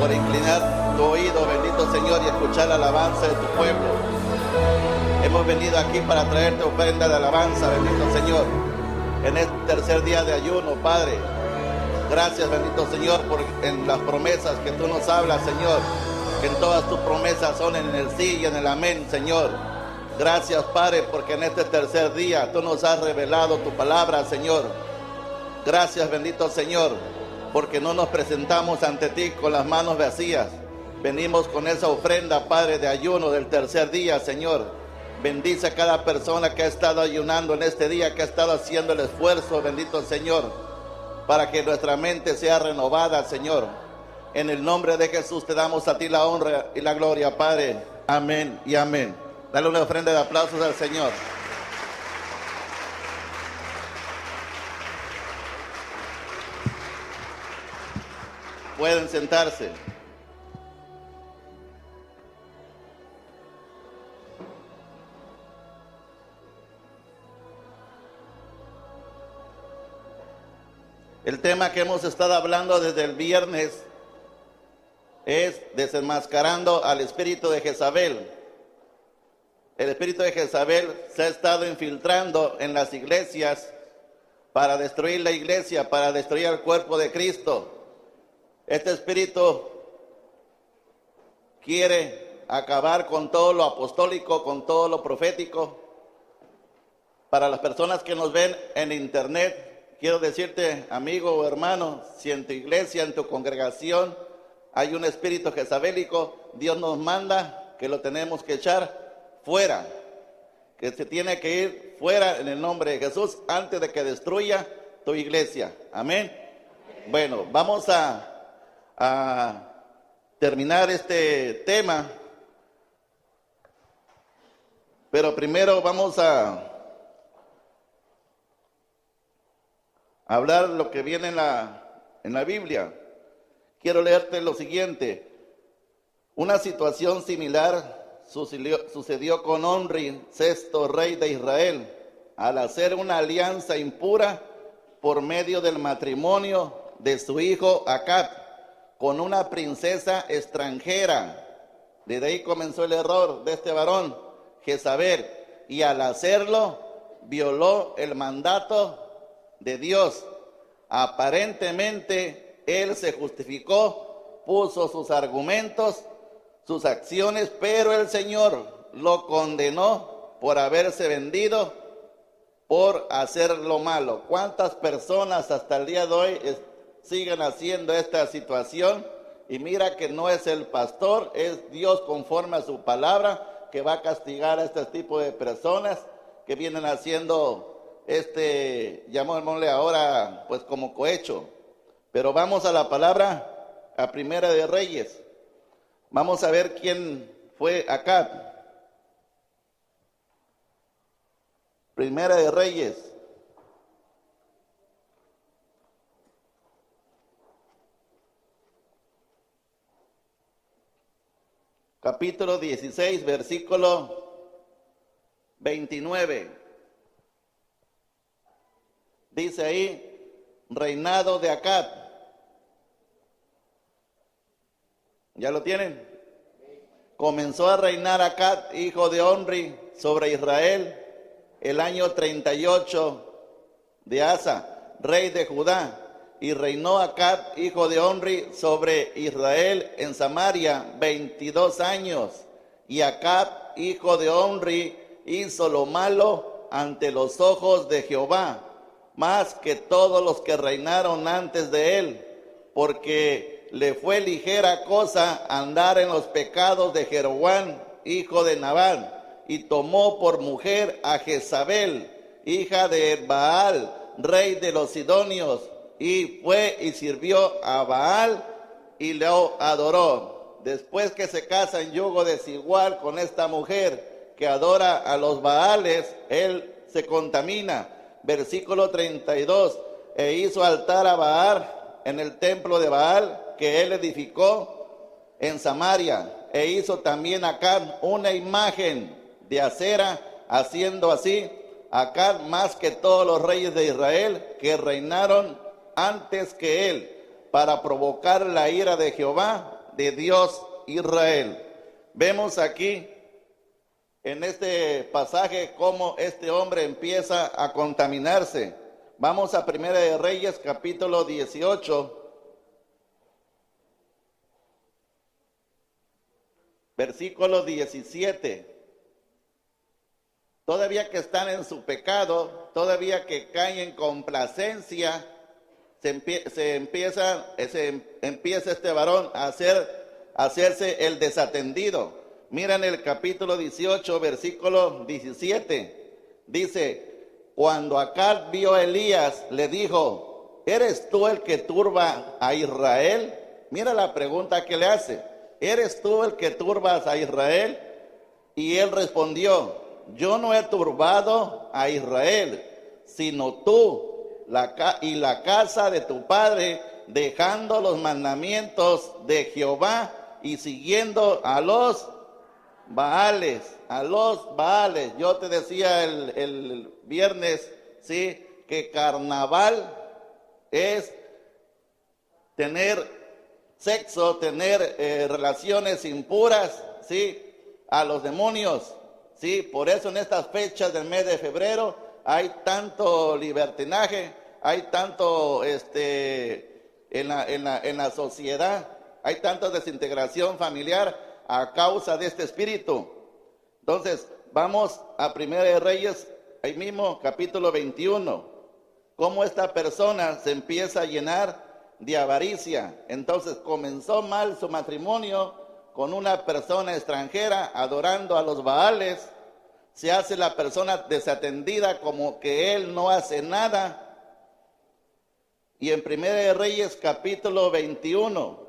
por inclinar tu oído, bendito Señor, y escuchar la alabanza de tu pueblo. Hemos venido aquí para traerte ofrenda de alabanza, bendito Señor, en este tercer día de ayuno, Padre. Gracias, bendito Señor, por en las promesas que tú nos hablas, Señor, que en todas tus promesas son en el sí y en el amén, Señor. Gracias, Padre, porque en este tercer día tú nos has revelado tu palabra, Señor. Gracias, bendito Señor, porque no nos presentamos ante ti con las manos vacías. Venimos con esa ofrenda, Padre, de ayuno del tercer día, Señor. Bendice a cada persona que ha estado ayunando en este día, que ha estado haciendo el esfuerzo, bendito Señor, para que nuestra mente sea renovada, Señor. En el nombre de Jesús te damos a ti la honra y la gloria, Padre. Amén y amén. Dale una ofrenda de aplausos al Señor. Pueden sentarse. El tema que hemos estado hablando desde el viernes es desenmascarando al espíritu de Jezabel. El espíritu de Jezabel se ha estado infiltrando en las iglesias para destruir la iglesia, para destruir el cuerpo de Cristo. Este espíritu quiere acabar con todo lo apostólico, con todo lo profético. Para las personas que nos ven en internet, quiero decirte, amigo o hermano, si en tu iglesia, en tu congregación hay un espíritu jezabélico, Dios nos manda que lo tenemos que echar fuera, que se tiene que ir fuera en el nombre de Jesús antes de que destruya tu iglesia. Amén. Bueno, vamos a terminar este tema, pero primero vamos a hablar lo que viene en la Biblia. Quiero leerte lo siguiente. Una situación similar sucedió con Omri, sexto rey de Israel, al hacer una alianza impura por medio del matrimonio de su hijo Acab con una princesa extranjera. Desde ahí comenzó el error de este varón, Jezabel, y al hacerlo violó el mandato de Dios. Aparentemente él se justificó, puso sus argumentos, sus acciones, pero el Señor lo condenó por haberse vendido, por hacer lo malo. ¿Cuántas personas hasta el día de hoy siguen haciendo esta situación? Y mira que no es el pastor, es Dios conforme a su palabra que va a castigar a este tipo de personas que vienen haciendo llamémosle ahora pues como cohecho. Pero vamos a la palabra, a Primera de Reyes. Vamos a ver quién fue Acab. Primera de Reyes. Capítulo 16, versículo 29. Dice ahí, reinado de Acab. ¿Ya lo tienen? Comenzó a reinar Acab, hijo de Omri, sobre Israel el año 38 de Asa, rey de Judá. Y reinó Acab, hijo de Omri, sobre Israel en Samaria 22 años. Y Acab, hijo de Omri, hizo lo malo ante los ojos de Jehová, más que todos los que reinaron antes de él, porque le fue ligera cosa andar en los pecados de Jeroboam, hijo de Nabat, y tomó por mujer a Jezabel, hija de Baal, rey de los Sidonios, y fue y sirvió a Baal y lo adoró. Después que se casa en yugo desigual con esta mujer que adora a los Baales, él se contamina. Versículo 32, e hizo altar a Baal en el templo de Baal que él edificó en Samaria, e hizo también Acab una imagen de acera, haciendo así Acab más que todos los reyes de Israel que reinaron antes que él, para provocar la ira de Jehová, de Dios Israel. Vemos aquí en este pasaje cómo este hombre empieza a contaminarse. Vamos a Primera de Reyes, capítulo 18, versículo 17. Todavía que están en su pecado, todavía que caen en complacencia, empieza este varón a hacerse el desatendido. Mira en el capítulo 18, versículo 17. Dice, cuando Acab vio a Elías, le dijo, ¿eres tú el que turba a Israel? Mira la pregunta que le hace. ¿Eres tú el que turbas a Israel? Y él respondió, yo no he turbado a Israel, sino tú y la casa de tu padre, dejando los mandamientos de Jehová y siguiendo a los Baales. Yo te decía el viernes, sí, que carnaval es tener sexo, tener relaciones impuras, sí, a los demonios. Sí, por eso en estas fechas del mes de febrero hay tanto libertinaje, hay tanto en la sociedad, hay tanta desintegración familiar a causa de este espíritu. Entonces, vamos a Primera de Reyes, ahí mismo, capítulo 21, cómo esta persona se empieza a llenar de avaricia. Entonces, comenzó mal su matrimonio con una persona extranjera, adorando a los Baales. Se hace la persona desatendida, como que él no hace nada. Y en Primera de Reyes, capítulo 21,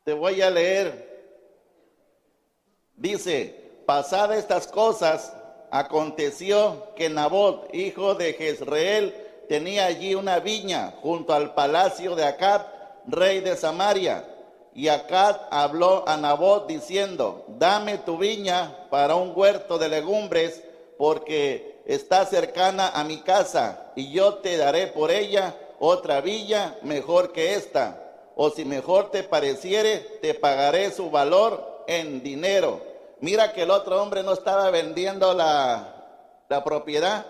te voy a leer. Dice, pasadas estas cosas, aconteció que Nabot, hijo de Jezreel, tenía allí una viña junto al palacio de Acab, rey de Samaria. Y Acab habló a Nabot diciendo, dame tu viña para un huerto de legumbres, porque está cercana a mi casa, y yo te daré por ella otra viña mejor que esta. O si mejor te pareciere, te pagaré su valor en dinero. Mira que el otro hombre no estaba vendiendo la propiedad,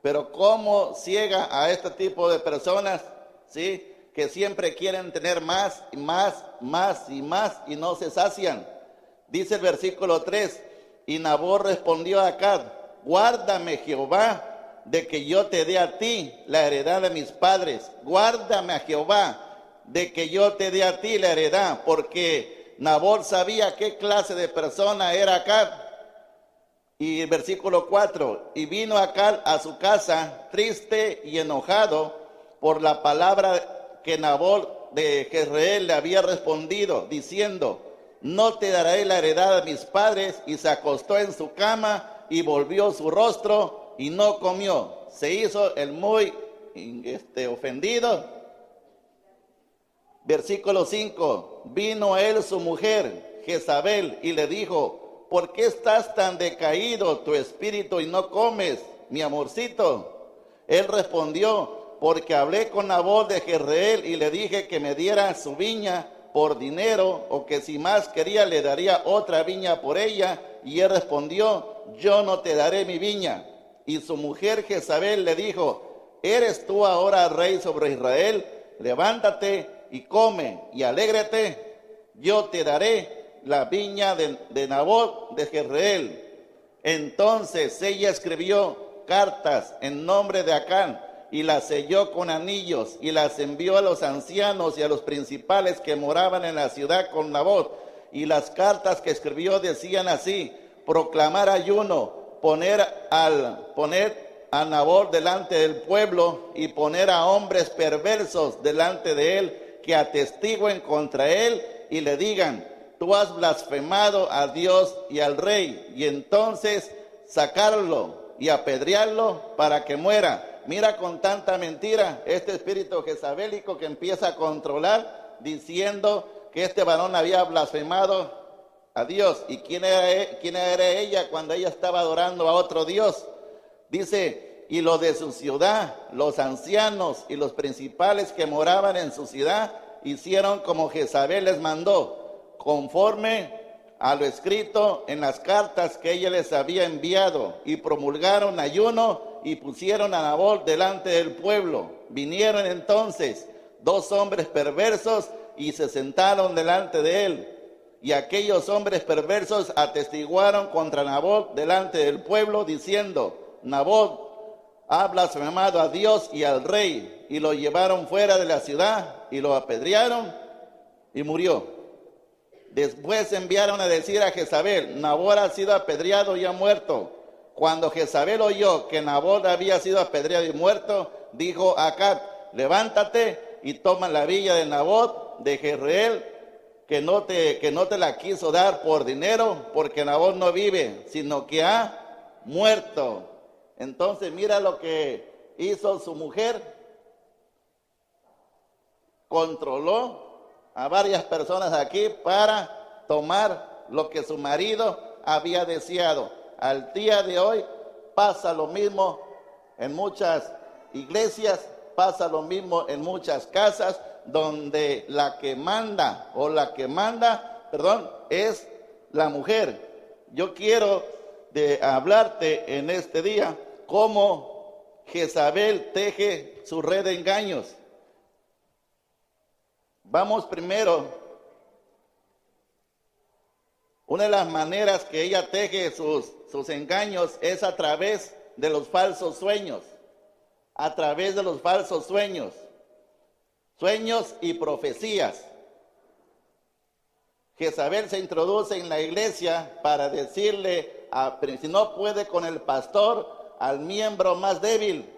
pero cómo ciega a este tipo de personas, ¿sí?, que siempre quieren tener más y más, más y más, y no se sacian. Dice el versículo 3, y Nabot respondió a Acab, guárdame Jehová de que yo te dé a ti la heredad de mis padres. Guárdame a Jehová de que yo te dé a ti la heredad, porque Nabot sabía qué clase de persona era Acab. Y el versículo 4, y vino Acab a su casa triste y enojado por la palabra que Nabot de Jezreel le había respondido, diciendo, no te daré la heredad de mis padres, y se acostó en su cama y volvió su rostro y no comió. Se hizo el muy ofendido. Versículo 5, vino a él su mujer Jezabel y le dijo, ¿por qué estás tan decaído tu espíritu y no comes, mi amorcito? Él respondió, porque hablé con Nabot de Jezreel y le dije que me diera su viña por dinero, o que si más quería le daría otra viña por ella. Y él respondió, yo no te daré mi viña. Y su mujer Jezabel le dijo, ¿eres tú ahora rey sobre Israel? Levántate y come y alégrate, yo te daré la viña de Nabot de Jezreel. Entonces ella escribió cartas en nombre de Acab y las selló con anillos y las envió a los ancianos y a los principales que moraban en la ciudad con Nabot. Y las cartas que escribió decían así, proclamar ayuno, poner a Nabot delante del pueblo y poner a hombres perversos delante de él, que atestiguen contra él y le digan, tú has blasfemado a Dios y al rey, y entonces sacarlo y apedrearlo para que muera. Mira, con tanta mentira, este espíritu jezabélico que empieza a controlar, diciendo que este varón había blasfemado a Dios. ¿Y quién era ella cuando ella estaba adorando a otro Dios? Dice, y los de su ciudad, los ancianos y los principales que moraban en su ciudad, hicieron como Jezabel les mandó, conforme a lo escrito en las cartas que ella les había enviado, y promulgaron ayuno y pusieron a Nabot delante del pueblo. Vinieron entonces 2 hombres perversos y se sentaron delante de él. Y aquellos hombres perversos atestiguaron contra Nabot delante del pueblo, diciendo: Nabot ha blasfemado a Dios y al rey. Y lo llevaron fuera de la ciudad y lo apedrearon y murió. Después enviaron a decir a Jezabel: Nabot ha sido apedreado y ha muerto. Cuando Jezabel oyó que Nabot había sido apedreado y muerto, dijo a Acab: levántate y toma la villa de Nabot de Jezreel, que no te la quiso dar por dinero, porque Nabot no vive, sino que ha muerto. Entonces mira lo que hizo su mujer. Controló a varias personas aquí para tomar lo que su marido había deseado. Al día de hoy pasa lo mismo en muchas iglesias, pasa lo mismo en muchas casas, donde la que manda es la mujer. Yo quiero hablarte en este día cómo Jezabel teje su red de engaños. Vamos primero, una de las maneras que ella teje sus engaños es a través de los falsos sueños, a través de los falsos sueños y profecías. Jezabel se introduce en la iglesia para decirle, si no puede con el pastor, al miembro más débil,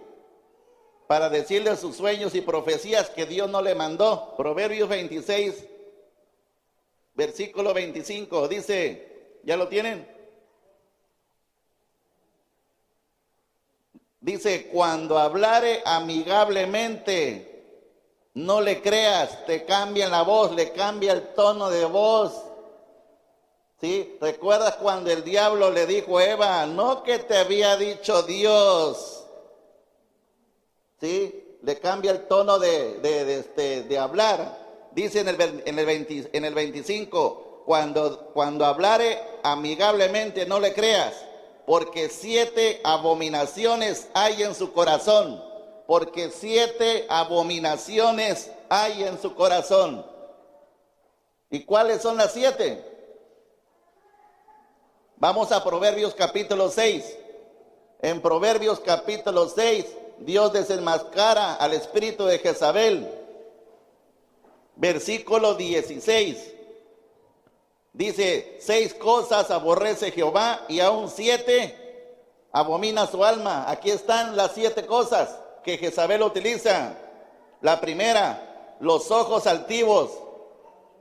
para decirle sus sueños y profecías que Dios no le mandó. Proverbios 26, versículo 25, dice, ¿ya lo tienen? Dice: cuando hablare amigablemente, no le creas, te cambian la voz, le cambia el tono de voz. ¿Sí? ¿Recuerdas cuando el diablo le dijo a Eva: no que te había dicho Dios? ¿Sí? Le cambia el tono de hablar. Dice en el 25, cuando hablare amigablemente, no le creas, porque 7 abominaciones hay en su corazón. Porque 7 abominaciones hay en su corazón. ¿Y cuáles son las 7? Vamos a Proverbios capítulo 6. En Proverbios capítulo 6, Dios desenmascara al espíritu de Jezabel. Versículo 16. Dice: 6 cosas aborrece Jehová, y aún 7 abomina su alma. Aquí están las 7 cosas que Jezabel utiliza. La primera: los ojos altivos,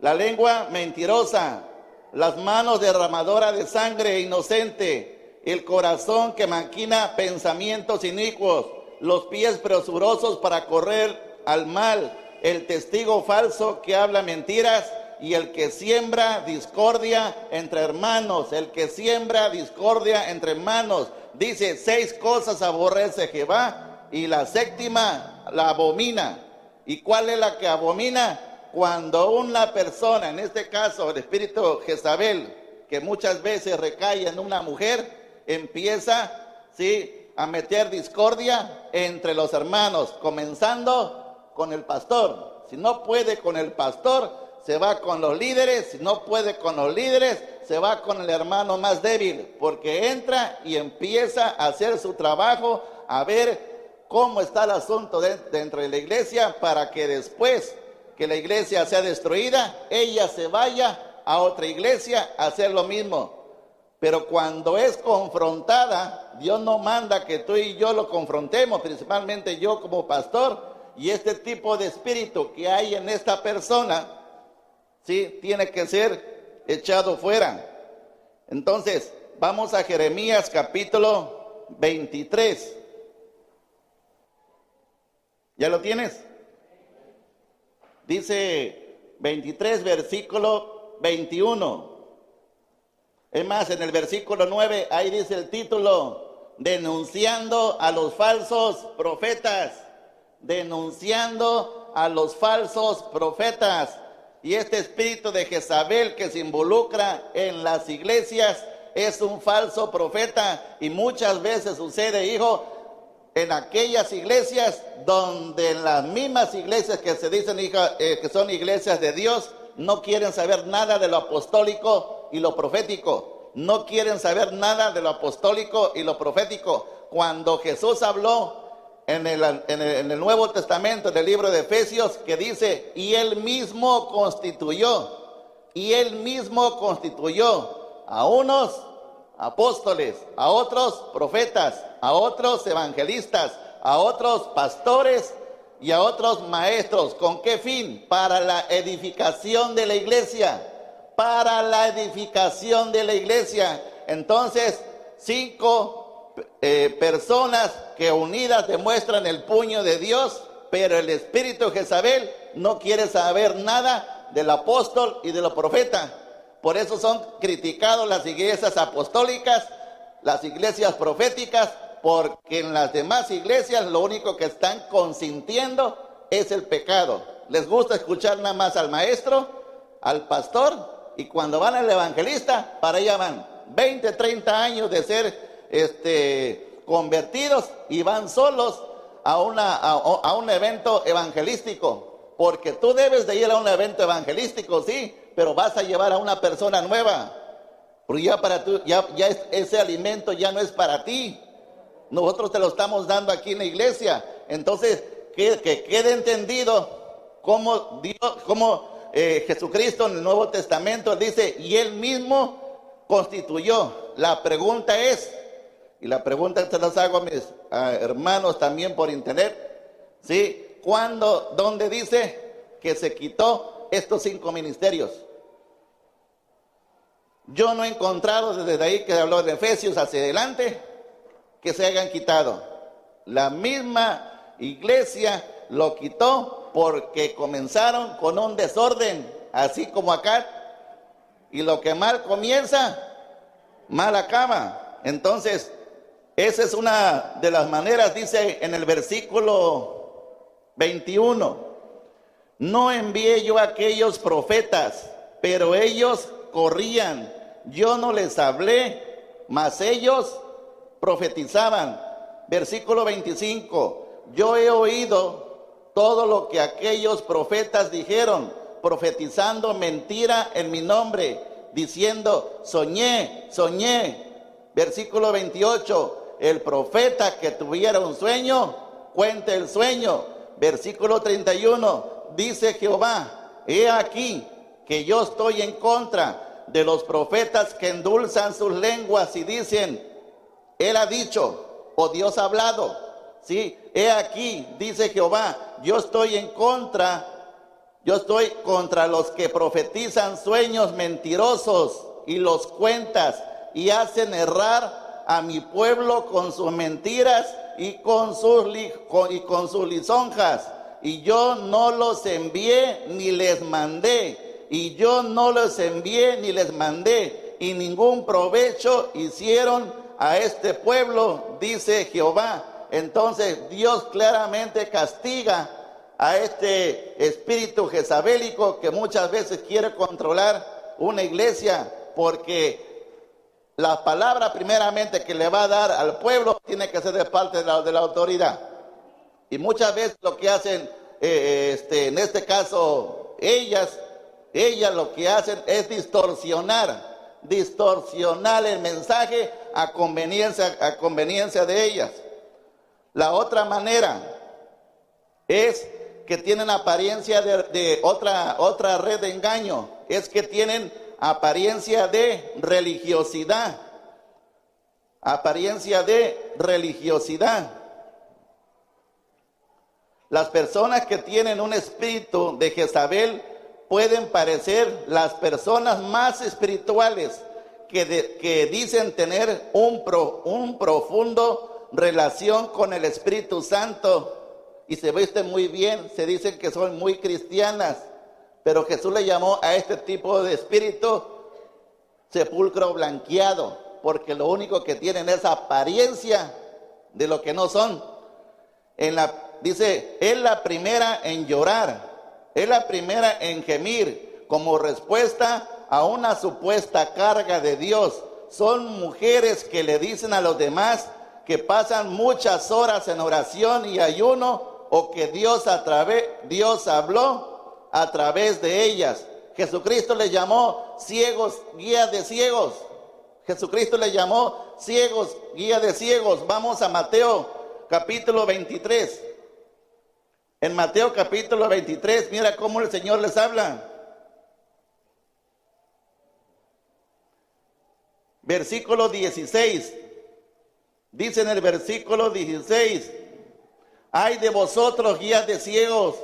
la lengua mentirosa, las manos derramadoras de sangre inocente, el corazón que maquina pensamientos inicuos, los pies presurosos para correr al mal, el testigo falso que habla mentiras, y el que siembra discordia entre hermanos. El que siembra discordia entre hermanos. Dice: 6 cosas aborrece Jehová, y la 7ª la abomina. ¿Y cuál es la que abomina? Cuando una persona, en este caso el espíritu Jezabel, que muchas veces recae en una mujer, empieza, ¿sí?, a meter discordia entre los hermanos, comenzando con el pastor. Si no puede con el pastor, se va con los líderes. Si no puede con los líderes, se va con el hermano más débil, porque entra y empieza a hacer su trabajo, a ver cómo está el asunto dentro de la iglesia, para que después que la iglesia sea destruida, ella se vaya a otra iglesia a hacer lo mismo. Pero cuando es confrontada, Dios no manda que tú y yo lo confrontemos, principalmente yo como pastor, y este tipo de espíritu que hay en esta persona, ¿sí?, tiene que ser echado fuera. Entonces, vamos a Jeremías capítulo 23. ¿Ya lo tienes? Dice 23, versículo 21. Es más, en el versículo 9, ahí dice el título: denunciando a los falsos profetas, denunciando a los falsos profetas. Y este espíritu de Jezabel que se involucra en las iglesias es un falso profeta, y muchas veces sucede, hijo, en aquellas iglesias donde en las mismas iglesias que se dicen que son iglesias de Dios, no quieren saber nada de lo apostólico y lo profético. No quieren saber nada de lo apostólico y lo profético. Cuando Jesús habló en el Nuevo Testamento, en el libro de Efesios, que dice, y Él mismo constituyó a unos apóstoles, a otros profetas, a otros evangelistas, a otros pastores y a otros maestros. ¿Con qué fin? Para la edificación de la iglesia. Para la edificación de la iglesia. Entonces, 5 personas que unidas demuestran el puño de Dios, pero el espíritu de Jezabel no quiere saber nada del apóstol y de los profetas. Por eso son criticados las iglesias apostólicas, las iglesias proféticas, porque en las demás iglesias lo único que están consintiendo es el pecado. Les gusta escuchar nada más al maestro, al pastor, y cuando van al evangelista, para allá van 20, 30 años de ser convertidos, y van solos a un evento evangelístico, porque tú debes de ir a un evento evangelístico, sí, pero vas a llevar a una persona nueva, porque ya ese alimento ya no es para ti. Nosotros te lo estamos dando aquí en la iglesia. Entonces, que quede entendido cómo Jesucristo en el Nuevo Testamento dice, y Él mismo constituyó. La pregunta es, y la pregunta se las hago a mis hermanos también por internet, ¿sí? ¿Cuándo, dónde dice que se quitó estos 5 ministerios? Yo no he encontrado desde ahí que habló de Efesios hacia adelante que se hayan quitado. La misma iglesia lo quitó porque comenzaron con un desorden, así como acá, y lo que mal comienza, mal acaba. Entonces, esa es una de las maneras, dice en el versículo 21, no envié yo a aquellos profetas, pero ellos corrían, yo no les hablé, mas ellos profetizaban. Versículo 25, yo he oído todo lo que aquellos profetas dijeron, profetizando mentira en mi nombre, diciendo, soñé. Versículo 28, el profeta que tuviera un sueño, cuente el sueño. Versículo 31, dice Jehová, he aquí que yo estoy en contra de los profetas que endulzan sus lenguas y dicen, Él ha dicho, o Dios ha hablado. Sí, he aquí, dice Jehová, yo estoy contra los que profetizan sueños mentirosos y los cuentas y hacen errar a mi pueblo con sus mentiras y con sus lisonjas. Y yo no los envié ni les mandé. Y ningún provecho hicieron a este pueblo, dice Jehová. Entonces Dios claramente castiga a este espíritu jezabélico que muchas veces quiere controlar una iglesia, porque la palabra primeramente que le va a dar al pueblo tiene que ser de parte de la autoridad. Y muchas veces lo que hacen, en este caso, ellas lo que hacen es distorsionar el mensaje a conveniencia de ellas. La otra manera es que tienen apariencia de otra red de engaño, es que tienen apariencia de religiosidad. Las personas que tienen un espíritu de Jezabel pueden parecer las personas más espirituales que dicen tener un profundo relación con el Espíritu Santo y se visten muy bien, se dicen que son muy cristianas, pero Jesús le llamó a este tipo de espíritu sepulcro blanqueado. porque lo único que tienen es apariencia de lo que no son. Dice, es la primera en llorar, es la primera en gemir, como respuesta a una supuesta carga de Dios. Son mujeres que le dicen a los demás que pasan muchas horas en oración y ayuno, o que Dios habló a través de ellas. Jesucristo les llamó ciegos, guías de ciegos. Jesucristo les llamó ciegos, guía de ciegos. Vamos a Mateo capítulo 23. En Mateo capítulo 23, mira cómo el Señor les habla. Versículo 16. Dice en el versículo 16: ay de vosotros, guías de ciegos,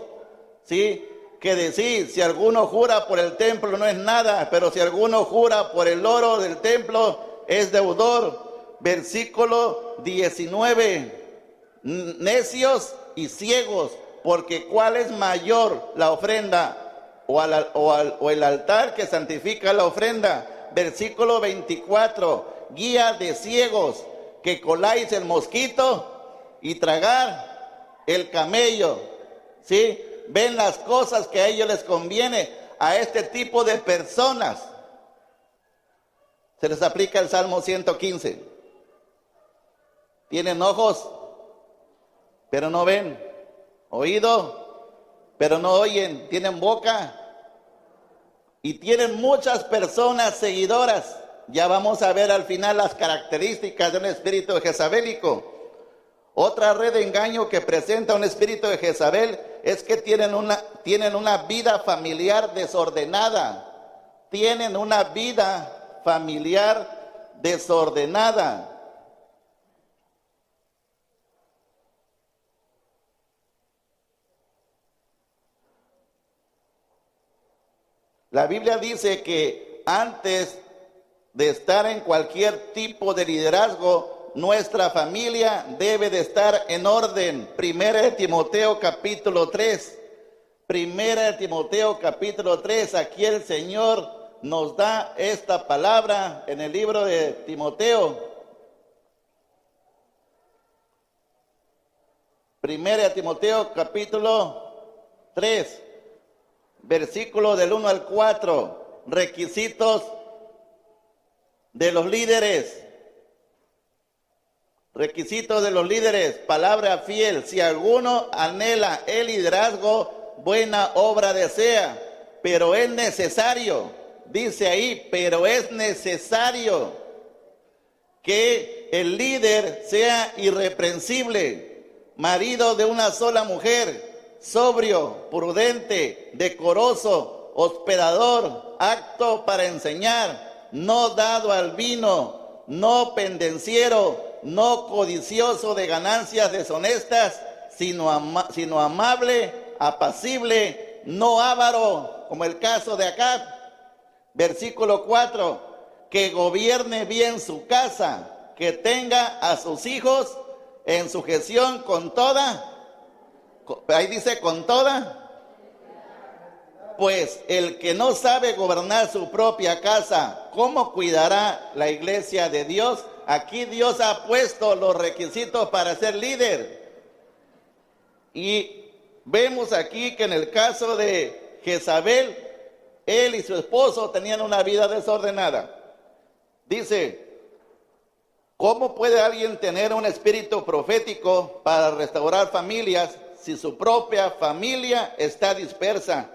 ¿sí? Que decís, si alguno jura por el templo no es nada, pero si alguno jura por el oro del templo es deudor. Versículo 19: necios y ciegos, porque ¿cuál es mayor, la ofrenda o el altar que santifica la ofrenda? Versículo 24: guía de ciegos, que coláis el mosquito y tragar el camello, ¿sí? Ven las cosas que a ellos les conviene, a este tipo de personas. Se les aplica el Salmo 115. Tienen ojos, pero no ven. Oído, pero no oyen. Tienen boca y tienen muchas personas seguidoras. Ya vamos a ver al final las características de un espíritu jezabélico. Otra red de engaño que presenta un espíritu de Jezabel es que tienen una vida familiar desordenada. Tienen una vida familiar desordenada. La Biblia dice que antes de estar en cualquier tipo de liderazgo, nuestra familia debe de estar en orden. Primera de Timoteo capítulo 3. Primera de Timoteo capítulo 3. Aquí el Señor nos da esta palabra en el libro de Timoteo. Primera de Timoteo capítulo 3. Versículo del 1 al 4. Requisitos de los líderes. Requisitos de los líderes, palabra fiel. Si alguno anhela el liderazgo, buena obra desea, pero es necesario, dice ahí, pero es necesario que el líder sea irreprensible, marido de una sola mujer, sobrio, prudente, decoroso, hospedador, apto para enseñar, no dado al vino, no pendenciero, no codicioso de ganancias deshonestas, sino amable, apacible, no avaro, como el caso de Acab. Versículo 4, que gobierne bien su casa, que tenga a sus hijos en sujeción con toda, ahí dice con toda, pues el que no sabe gobernar su propia casa, ¿cómo cuidará la iglesia de Dios? Aquí Dios ha puesto los requisitos para ser líder. Y vemos aquí que en el caso de Jezabel, él y su esposo tenían una vida desordenada. Dice, ¿cómo puede alguien tener un espíritu profético para restaurar familias si su propia familia está dispersa?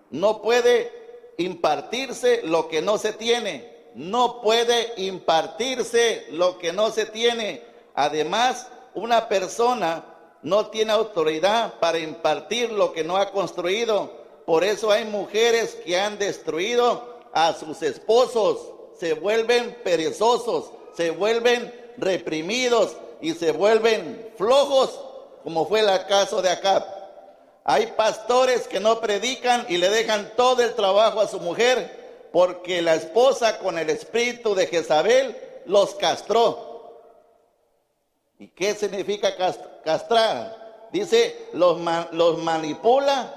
No puede impartirse lo que no se tiene. No puede impartirse lo que no se tiene. Además, una persona no tiene autoridad para impartir lo que no ha construido. Por eso hay mujeres que han destruido a sus esposos, se vuelven perezosos, se vuelven reprimidos y se vuelven flojos, como fue el caso de Acab. Hay pastores que no predican y le dejan todo el trabajo a su mujer, porque la esposa con el espíritu de Jezabel los castró. ¿Y qué significa castrar? Dice, los manipula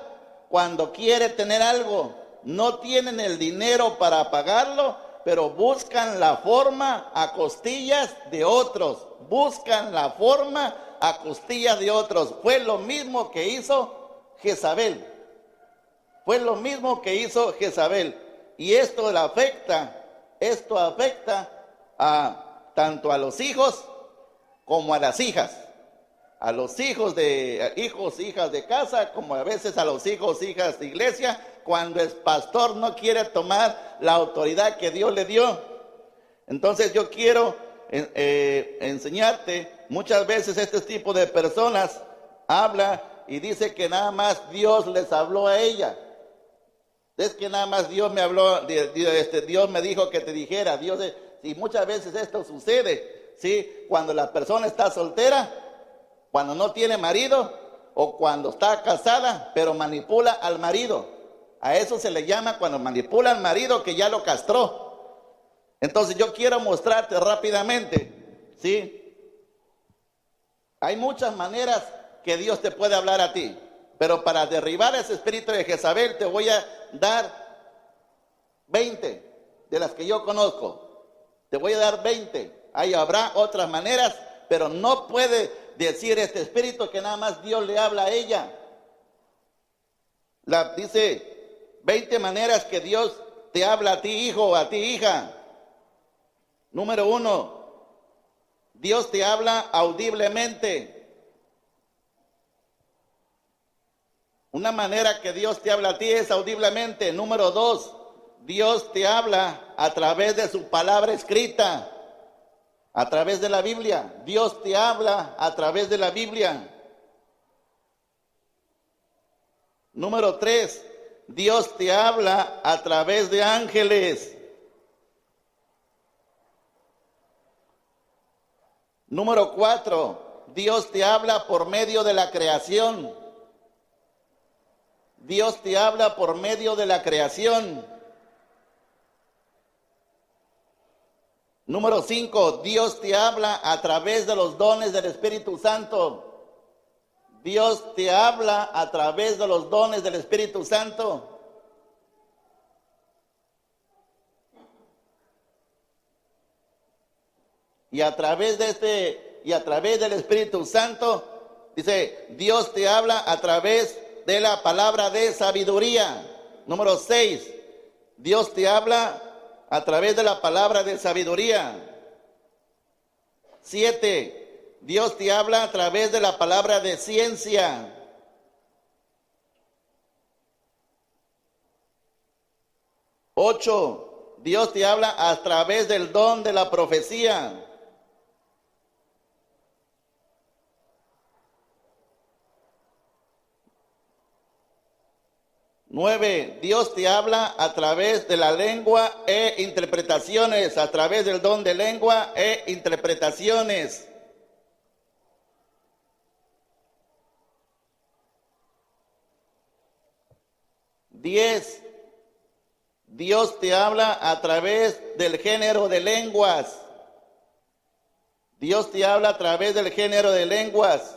cuando quiere tener algo. No tienen el dinero para pagarlo pero buscan la forma a costillas de otros. Buscan la forma a costillas de otros. Fue lo mismo que hizo Jezabel. Fue lo mismo que hizo Jezabel. Y esto afecta tanto a los hijos como a las hijas. A los hijos, hijas de casa, como a veces a los hijos, hijas de iglesia, cuando el pastor no quiere tomar la autoridad que Dios le dio. Entonces yo quiero enseñarte, muchas veces este tipo de personas habla y dice que nada más Dios les habló a ella. Es que nada más Dios me habló, Dios me dijo que te dijera, y muchas veces esto sucede, ¿sí? Cuando la persona está soltera, cuando no tiene marido, o cuando está casada, pero manipula al marido. A eso se le llama cuando manipula al marido que ya lo castró. Entonces yo quiero mostrarte rápidamente, ¿sí? Hay muchas maneras que Dios te puede hablar a ti, pero para derribar ese espíritu de Jezabel te voy a dar 20 de las que yo conozco. Te voy a dar 20. Ahí habrá otras maneras, pero no puede decir este espíritu que nada más Dios le habla a ella. Dice 20 maneras que Dios te habla a ti, hijo, o a ti, hija. Número 1, Dios te habla audiblemente. Una manera que Dios te habla a ti es audiblemente. Número 2, Dios te habla a través de su palabra escrita, a través de la Biblia. Dios te habla a través de la Biblia. Número 3, Dios te habla a través de ángeles. Número 4, Dios te habla por medio de la creación. Dios te habla por medio de la creación. Número 5, Dios te habla a través de los dones del Espíritu Santo. Dios te habla a través de los dones del Espíritu Santo. Y a través del Espíritu Santo, dice, Dios te habla a través de la palabra de sabiduría. Número 6, Dios te habla a través de la palabra de sabiduría. 7, Dios te habla a través de la palabra de ciencia. 8, Dios te habla a través del don de la profecía. 9, Dios te habla a través de la lengua e interpretaciones, a través del don de lengua e interpretaciones. 10, Dios te habla a través del género de lenguas. Dios te habla a través del género de lenguas.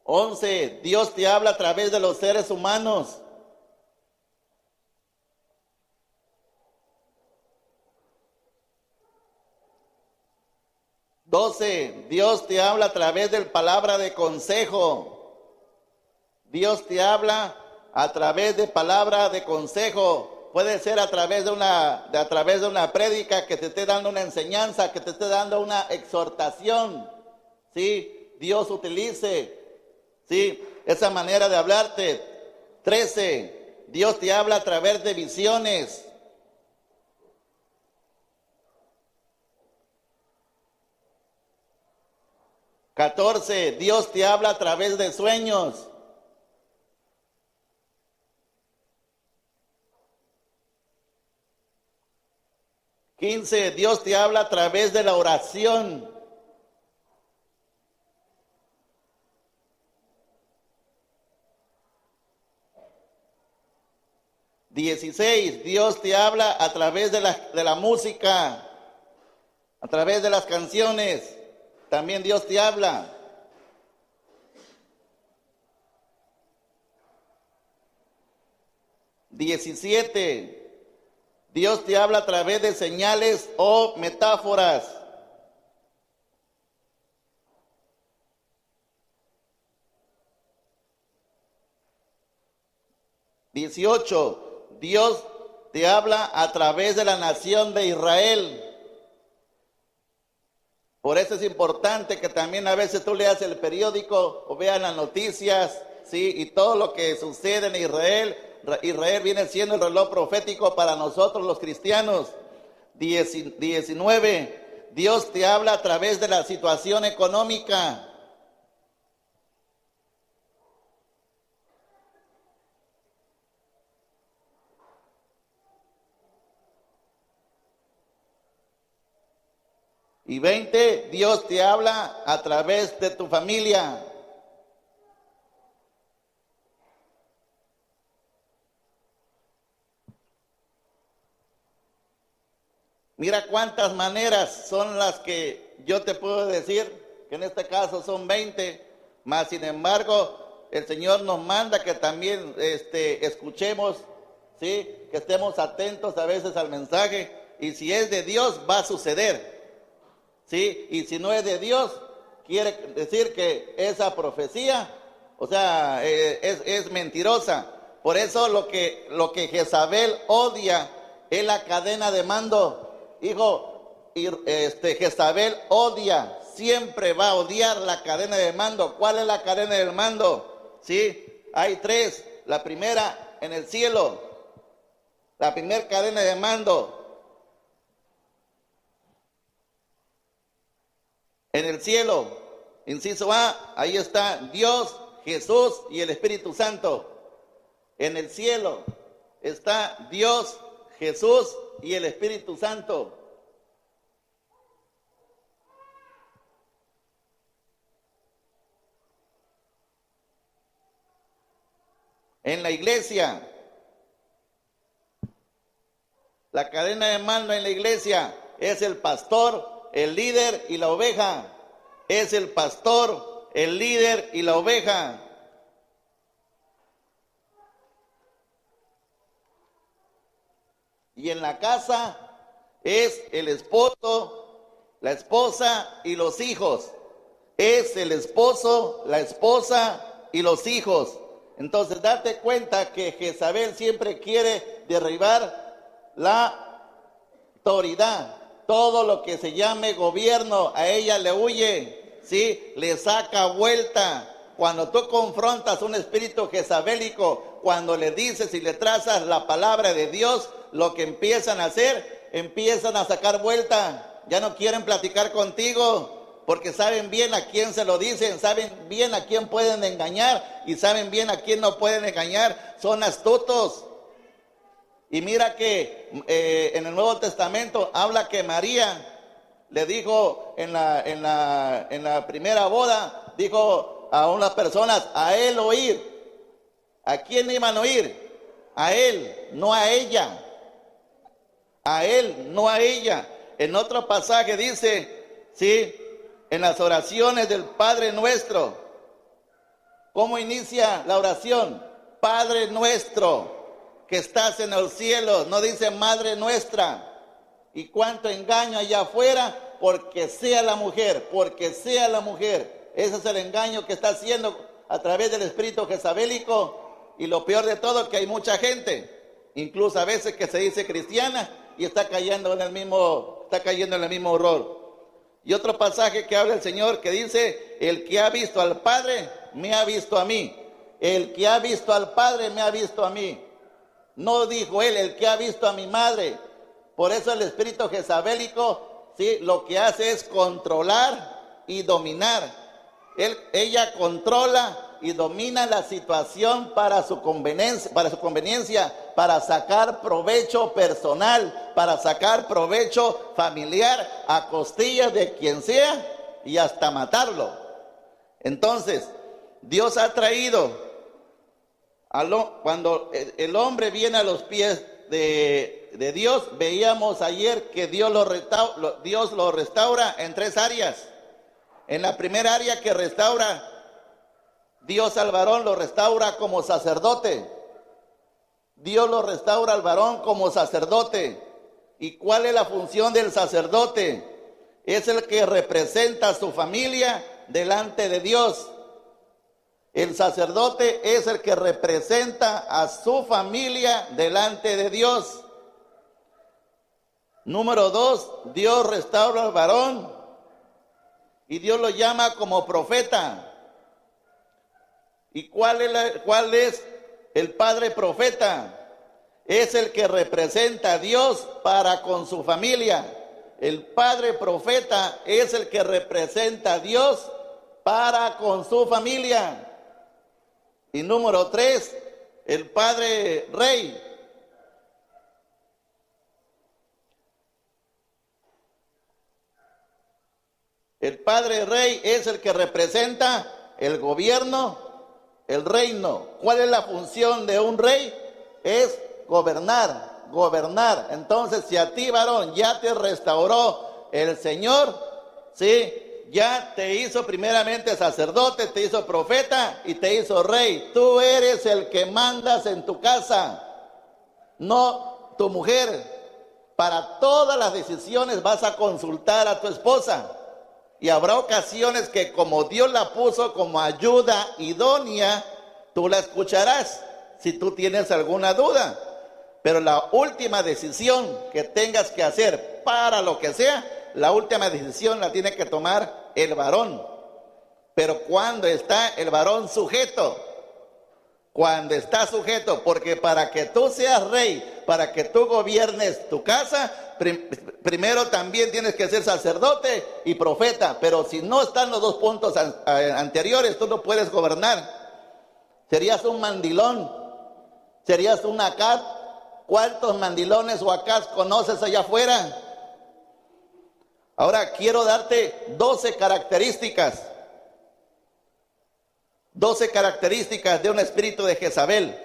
11, Dios te habla a través de los seres humanos. 12, Dios te habla a través de palabra de consejo. Dios te habla a través de palabra de consejo. Puede ser a través de una prédica que te esté dando una enseñanza, que te esté dando una exhortación. ¿Sí? Dios utilice, ¿sí?, esa manera de hablarte. 13, Dios te habla a través de visiones. 14, Dios te habla a través de sueños. 15, Dios te habla a través de la oración. 16, Dios te habla a través de la música, a través de las canciones. También Dios te habla. 17. Dios te habla a través de señales o metáforas. 18. Dios te habla a través de la nación de Israel. Por eso es importante que también a veces tú leas el periódico o veas las noticias, ¿sí? Y todo lo que sucede en Israel. Israel viene siendo el reloj profético para nosotros los cristianos. 19. Dios te habla a través de la situación económica. Y 20, Dios te habla a través de tu familia. Mira cuántas maneras son las que yo te puedo decir, que en este caso son 20, mas sin embargo el Señor nos manda que también escuchemos, ¿sí? Que estemos atentos a veces al mensaje, y si es de Dios va a suceder. ¿Sí? Y si no es de Dios, quiere decir que esa profecía, o sea, es mentirosa. Por eso lo que Jezabel odia es la cadena de mando. Hijo, Jezabel odia, siempre va a odiar la cadena de mando. ¿Cuál es la cadena del mando? ¿Sí? Hay 3. La primera en el cielo, la primera cadena de mando. En el cielo, inciso A, ahí está Dios, Jesús y el Espíritu Santo. En el cielo está Dios, Jesús y el Espíritu Santo. En la iglesia, la cadena de mando en la iglesia es el pastor, el líder y la oveja. Es el pastor, el líder y la oveja. Y en la casa es el esposo, la esposa y los hijos. Es el esposo, la esposa y los hijos. Entonces date cuenta que Jezabel siempre quiere derribar la autoridad. Todo lo que se llame gobierno, a ella le huye, ¿sí? Le saca vuelta. Cuando tú confrontas un espíritu jezabélico, cuando le dices y le trazas la palabra de Dios, lo que empiezan a hacer, empiezan a sacar vuelta. Ya no quieren platicar contigo, porque saben bien a quién se lo dicen, saben bien a quién pueden engañar y saben bien a quién no pueden engañar. Son astutos. Y mira que en el Nuevo Testamento habla que María le dijo en la primera boda, dijo a unas personas, a él oír. ¿A quién iban a oír? A él, no a ella. A él, no a ella. En otro pasaje dice, sí, en las oraciones del Padre Nuestro. ¿Cómo inicia la oración? Padre Nuestro que estás en el cielo, no dice Madre Nuestra. Y cuánto engaño allá afuera, porque sea la mujer, porque sea la mujer. Ese es el engaño que está haciendo a través del espíritu jezabélico. Y lo peor de todo, que hay mucha gente, incluso a veces que se dice cristiana, y está cayendo en el mismo horror. Y otro pasaje que habla el Señor que dice, el que ha visto al Padre, me ha visto a mí. El que ha visto al Padre, me ha visto a mí. No dijo él, el que ha visto a mi madre. Por eso el espíritu jezabélico, ¿sí? Lo que hace es controlar y dominar. Ella controla y domina la situación para su conveniencia, para sacar provecho personal, para sacar provecho familiar a costillas de quien sea y hasta matarlo. Entonces, Dios ha traído, cuando el hombre viene a los pies de Dios, veíamos ayer que Dios lo restaura en 3 áreas. En la primera área que restaura, Dios al varón lo restaura como sacerdote. Dios lo restaura al varón como sacerdote. ¿Y cuál es la función del sacerdote? Es el que representa a su familia delante de Dios. El sacerdote es el que representa a su familia delante de Dios. Número 2, Dios restaura al varón y Dios lo llama como profeta. ¿Y cuál es el padre profeta? Es el que representa a Dios para con su familia. El padre profeta es el que representa a Dios para con su familia. Y número 3, el padre rey. El padre rey es el que representa el gobierno, el reino. ¿Cuál es la función de un rey? Es gobernar, gobernar. Entonces, si a ti, varón, ya te restauró el Señor, ¿sí? Ya te hizo primeramente sacerdote, te hizo profeta y te hizo rey. Tú eres el que mandas en tu casa, no tu mujer. Para todas las decisiones vas a consultar a tu esposa. Y habrá ocasiones que como Dios la puso como ayuda idónea, tú la escucharás si tú tienes alguna duda. Pero la última decisión que tengas que hacer para lo que sea, la última decisión la tiene que tomar el varón. Pero cuando está el varón sujeto, cuando está sujeto, porque para que tú seas rey, para que tú gobiernes tu casa, primero también tienes que ser sacerdote y profeta. Pero si no están los dos puntos anteriores, tú no puedes gobernar. Serías un mandilón, serías un acá. ¿Cuántos mandilones o acá conoces allá afuera? Ahora quiero darte 12 características. 12 características de un espíritu de Jezabel.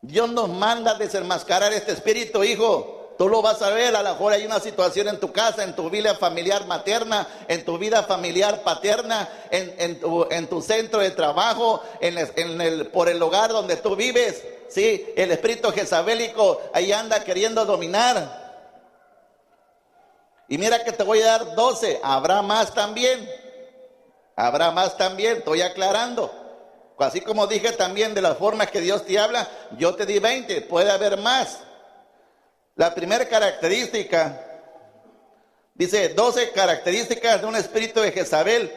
Dios nos manda a desenmascarar este espíritu, hijo. Tú lo vas a ver, a lo mejor hay una situación en tu casa, en tu vida familiar materna, en tu vida familiar paterna, en tu centro de trabajo, por el hogar donde tú vives. Sí, el espíritu jezabélico ahí anda queriendo dominar. Y mira que te voy a dar 12, habrá más también. Habrá más también, estoy aclarando. Así como dije también de las formas que Dios te habla, yo te di 20, puede haber más. La primera característica, dice 12 características de un espíritu de Jezabel.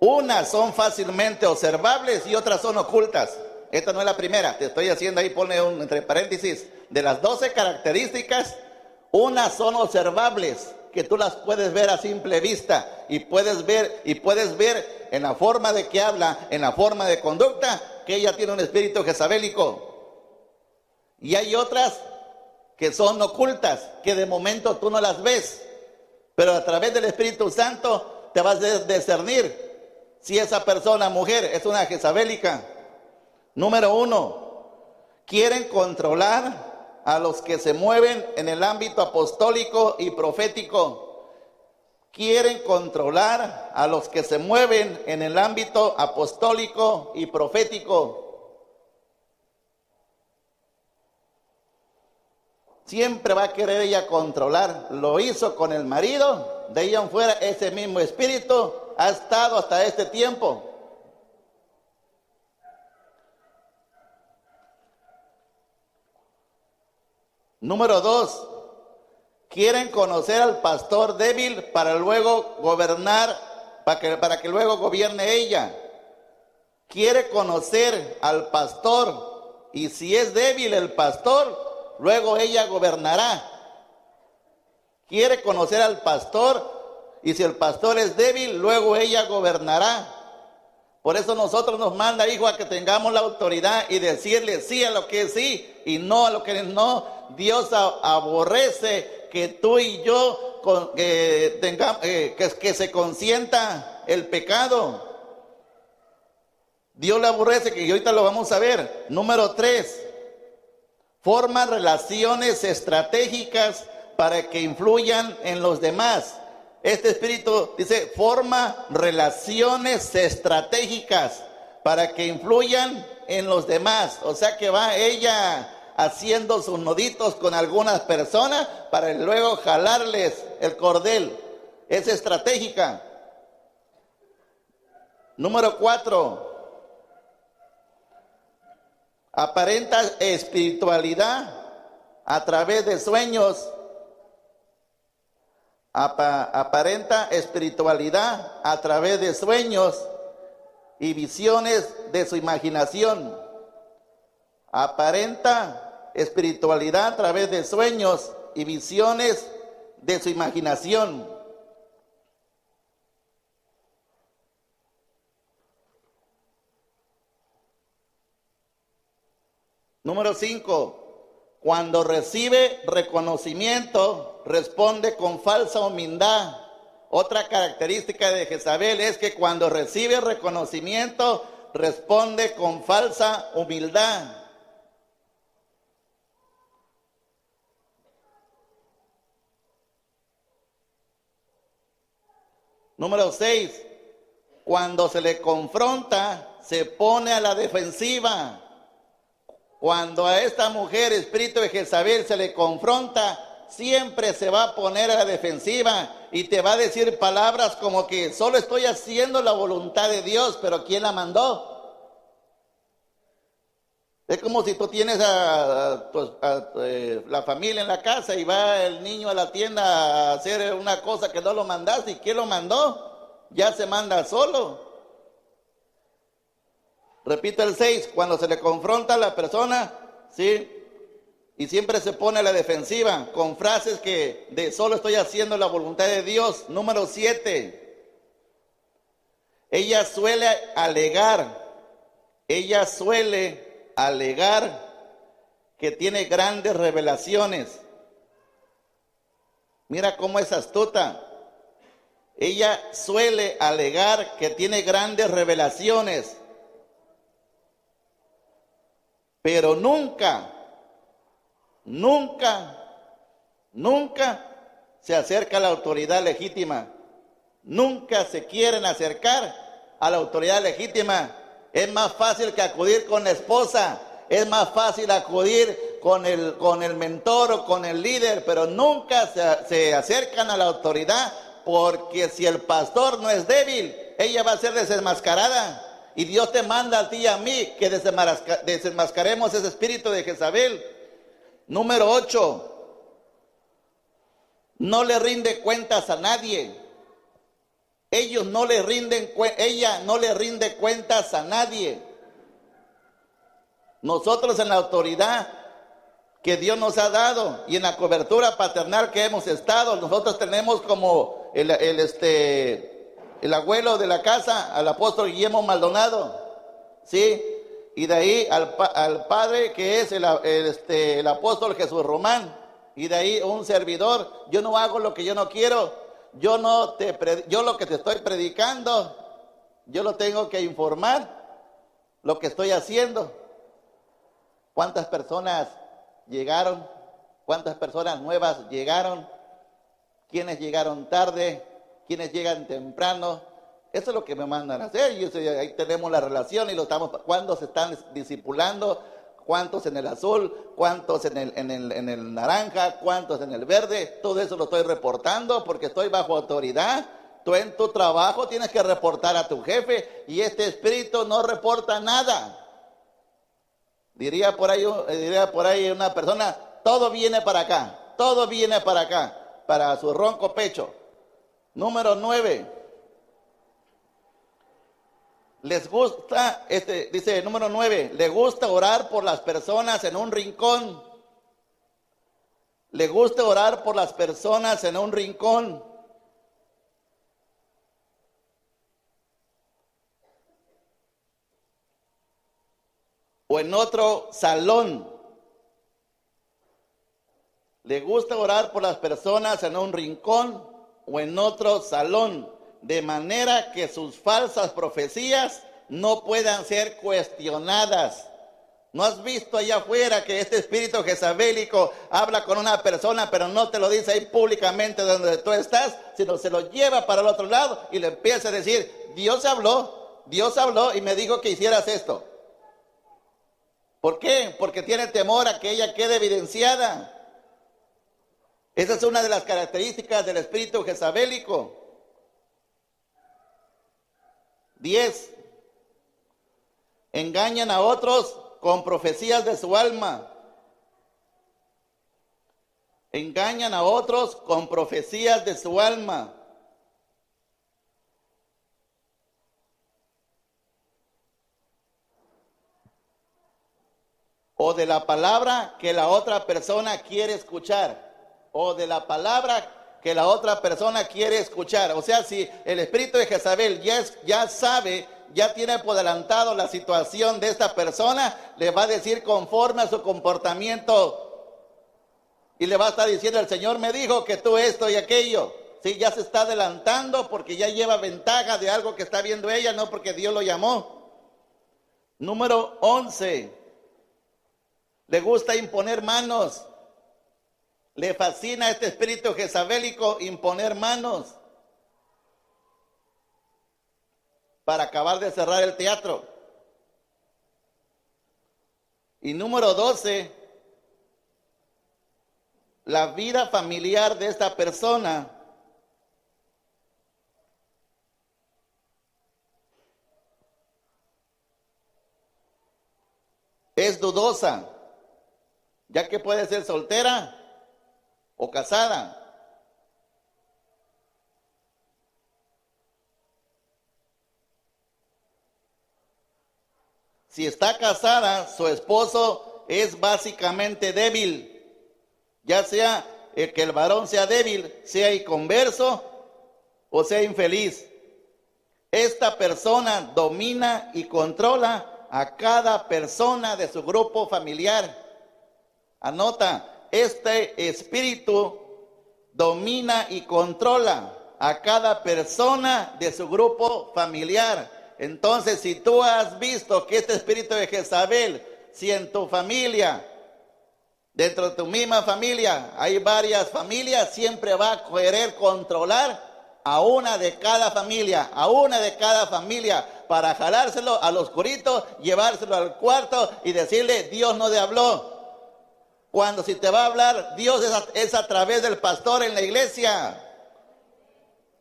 Unas son fácilmente observables y otras son ocultas. Esta no es la primera, te estoy haciendo ahí, pone entre paréntesis. De las 12 características, unas son observables, que tú las puedes ver a simple vista y puedes ver en la forma de que habla, en la forma de conducta, que ella tiene un espíritu jezabélico. Y hay otras que son ocultas, que de momento tú no las ves, pero a través del Espíritu Santo te vas a discernir si esa persona, mujer, es una jezabélica. Número 1, quieren controlar a los que se mueven en el ámbito apostólico y profético. Quieren controlar a los que se mueven en el ámbito apostólico y profético. Siempre va a querer ella controlar. Lo hizo con el marido, de ella en fuera ese mismo espíritu ha estado hasta este tiempo. Número 2, quieren conocer al pastor débil para luego gobernar, para que luego gobierne ella. Quiere conocer al pastor y si es débil el pastor, luego ella gobernará. Quiere conocer al pastor y si el pastor es débil, luego ella gobernará. Por eso nosotros nos manda, hijo, a que tengamos la autoridad y decirle sí a lo que es sí y no a lo que es no. Dios aborrece que tú y yo que se consienta el pecado. Dios le aborrece, que ahorita lo vamos a ver. Número 3, forma relaciones estratégicas para que influyan en los demás. Este espíritu dice, forma relaciones estratégicas para que influyan en los demás. O sea que va ella haciendo sus noditos con algunas personas para luego jalarles el cordel. Es estratégica. Número 4. Aparenta espiritualidad a través de sueños. Aparenta espiritualidad a través de sueños y visiones de su imaginación. Aparenta espiritualidad a través de sueños y visiones de su imaginación. Número 5. Cuando recibe reconocimiento, responde con falsa humildad. Otra característica de Jezabel es que cuando recibe reconocimiento, responde con falsa humildad. Número 6. Cuando se le confronta, se pone a la defensiva. Cuando a esta mujer, espíritu de Jezabel, se le confronta, siempre se va a poner a la defensiva y te va a decir palabras como que solo estoy haciendo la voluntad de Dios, pero ¿quién la mandó? Es como si tú tienes a la familia en la casa y va el niño a la tienda a hacer una cosa que no lo mandaste. ¿Y quién lo mandó? Ya se manda solo. Repito el 6, cuando se le confronta a la persona, ¿sí? Y siempre se pone a la defensiva con frases que de solo estoy haciendo la voluntad de Dios. Número 7, ella suele alegar que tiene grandes revelaciones. Mira cómo es astuta. Ella suele alegar que tiene grandes revelaciones, pero nunca se acerca a la autoridad legítima. Nunca se quieren acercar a la autoridad legítima. Es más fácil que acudir con la esposa, es más fácil acudir con el mentor o con el líder, pero nunca se acercan a la autoridad, porque si el pastor no es débil, ella va a ser desenmascarada. Y Dios te manda a ti y a mí que desenmascaremos ese espíritu de Jezabel. Número 8. No le rinde cuentas a nadie. Ella no le rinde cuentas a nadie. Nosotros en la autoridad que Dios nos ha dado y en la cobertura paternal que hemos estado, nosotros tenemos como el abuelo de la casa, al apóstol Guillermo Maldonado, ¿sí? Y de ahí al padre que es el apóstol Jesús Román, y de ahí un servidor. Yo no hago lo que yo no quiero, yo lo que te estoy predicando, yo lo tengo que informar, lo que estoy haciendo. ¿Cuántas personas llegaron? ¿Cuántas personas nuevas llegaron? ¿Quiénes llegaron tarde? ¿Quiénes llegan temprano? Eso es lo que me mandan a hacer. Ahí tenemos la relación y lo estamos. ¿Cuántos se están discipulando? ¿Cuántos en el azul? ¿Cuántos en el naranja? ¿Cuántos en el verde? Todo eso lo estoy reportando porque estoy bajo autoridad. Tú en tu trabajo tienes que reportar a tu jefe y este espíritu no reporta nada. Diría por ahí una persona, todo viene para acá, para su ronco pecho. Número 9. Les gusta, dice número 9, le gusta orar por las personas en un rincón. Le gusta orar por las personas en un rincón. O en otro salón. Le gusta orar por las personas en un rincón o en otro salón, de manera que sus falsas profecías no puedan ser cuestionadas. ¿No has visto allá afuera que este espíritu jezabélico habla con una persona, pero no te lo dice ahí públicamente donde tú estás, sino se lo lleva para el otro lado y le empieza a decir, Dios habló y me dijo que hicieras esto? ¿Por qué? Porque tiene temor a que ella quede evidenciada. Esa es una de las características del espíritu jezabélico. 10. Engañan a otros con profecías de su alma. Engañan a otros con profecías de su alma. O de la palabra que la otra persona quiere escuchar. O de la palabra que la otra persona quiere escuchar. O sea, si el espíritu de Jezabel ya sabe, ya tiene por adelantado la situación de esta persona, le va a decir conforme a su comportamiento. Y le va a estar diciendo, el Señor me dijo que tú esto y aquello. Sí, ya se está adelantando porque ya lleva ventaja de algo que está viendo ella, no porque Dios lo llamó. Número 11. Le gusta imponer manos. Le fascina a este espíritu jezabélico imponer manos para acabar de cerrar el teatro. Y número 12, la vida familiar de esta persona es dudosa, ya que puede ser soltera o casada. Si está casada, su esposo es básicamente débil, ya sea que el varón sea débil, sea inconverso o sea infeliz. Esta persona domina y controla a cada persona de su grupo familiar. Anota, este espíritu domina y controla a cada persona de su grupo familiar. Entonces, si tú has visto que este espíritu de Jezabel, si en tu familia, dentro de tu misma familia, hay varias familias, siempre va a querer controlar a una de cada familia, para jalárselo al oscurito, llevárselo al cuarto y decirle, Dios no te habló. Cuando si te va a hablar, Dios es a través del pastor en la iglesia.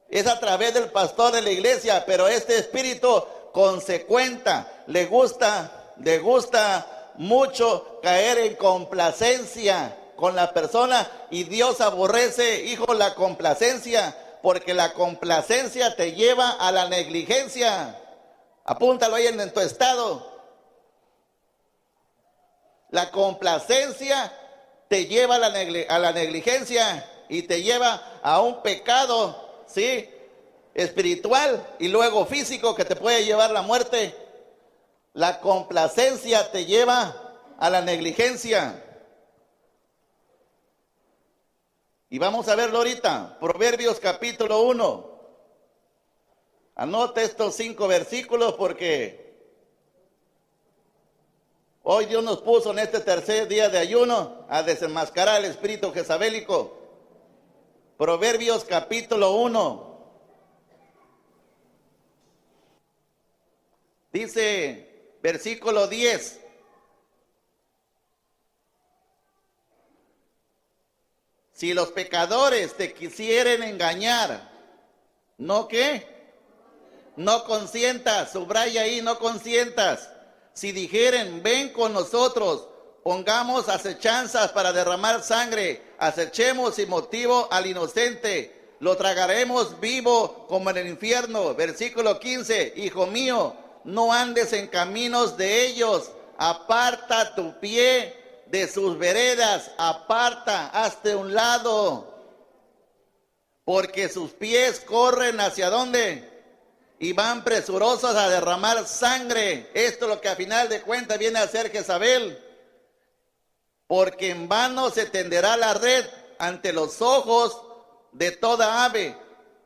Es a través del pastor en la iglesia, pero este espíritu consecuenta, le gusta mucho caer en complacencia con la persona, y Dios aborrece, hijo, la complacencia, porque la complacencia te lleva a la negligencia. Apúntalo ahí en tu estado. La complacencia te lleva a la negligencia y te lleva a un pecado, ¿sí?, espiritual y luego físico que te puede llevar a la muerte. La complacencia te lleva a la negligencia. Y vamos a verlo ahorita, Proverbios capítulo 1. Anote estos 5 versículos porque hoy Dios nos puso en este tercer día de ayuno a desenmascarar el espíritu jezabélico. Proverbios capítulo 1. Dice, versículo 10. Si los pecadores te quisieren engañar, ¿no qué? No consientas, subraya ahí, no consientas. Si dijeren, ven con nosotros, pongamos acechanzas para derramar sangre, acechemos sin motivo al inocente, lo tragaremos vivo como en el infierno. Versículo 15, hijo mío, no andes en caminos de ellos, aparta tu pie de sus veredas, aparta, hazte un lado, porque sus pies corren ¿hacia dónde? Y van presurosos a derramar sangre. Esto es lo que a final de cuentas viene a ser Jezabel. Porque en vano se tenderá la red ante los ojos de toda ave,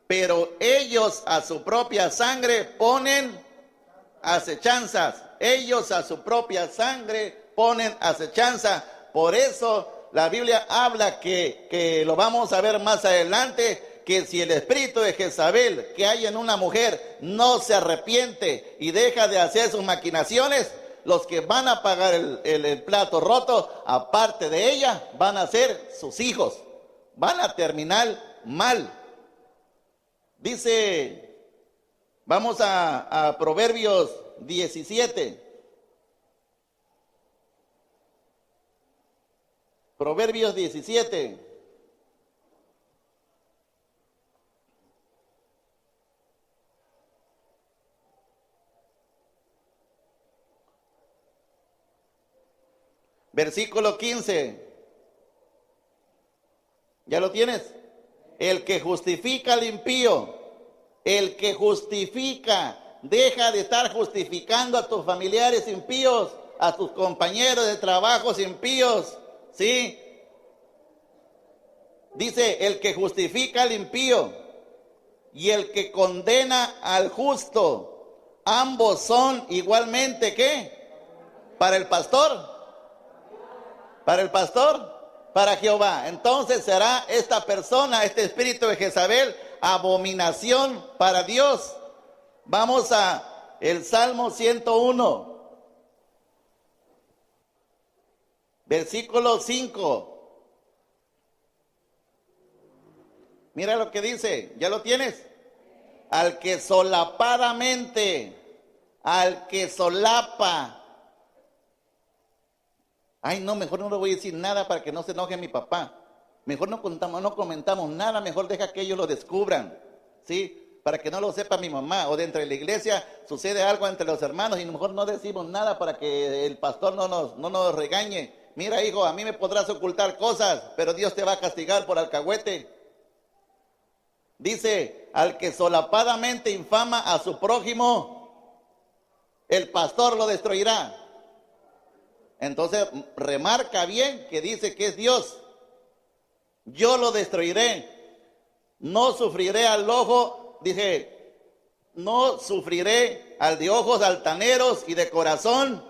pero ellos a su propia sangre ponen acechanzas. Ellos a su propia sangre ponen acechanza. Por eso la Biblia habla que lo vamos a ver más adelante, que si el espíritu de Jezabel que hay en una mujer no se arrepiente y deja de hacer sus maquinaciones, los que van a pagar el plato roto, aparte de ella, van a ser sus hijos. Van a terminar mal. Dice, vamos a Proverbios 17. Proverbios 17. Versículo 15. ¿Ya lo tienes? El que justifica al impío, el que justifica, deja de estar justificando a tus familiares impíos, a tus compañeros de trabajos impíos, ¿sí? Dice, el que justifica al impío y el que condena al justo, ambos son igualmente, ¿qué? Para el pastor. Para el pastor, para Jehová. Entonces será esta persona, este espíritu de Jezabel, abominación para Dios. Vamos a el Salmo 101, versículo 5. Mira lo que dice, ¿ya lo tienes? Al que solapadamente, al que solapa. Ay, no, mejor no le voy a decir nada para que no se enoje mi papá. Mejor no comentamos nada, mejor deja que ellos lo descubran, ¿sí? Para que no lo sepa mi mamá. O dentro de la iglesia sucede algo entre los hermanos y mejor no decimos nada para que el pastor no nos regañe. Mira, hijo, a mí me podrás ocultar cosas, pero Dios te va a castigar por alcahuete. Dice, al que solapadamente infama a su prójimo, el pastor lo destruirá. Entonces, remarca bien que dice que es Dios. Yo lo destruiré. No sufriré al ojo, dije, no sufriré al de ojos altaneros y de corazón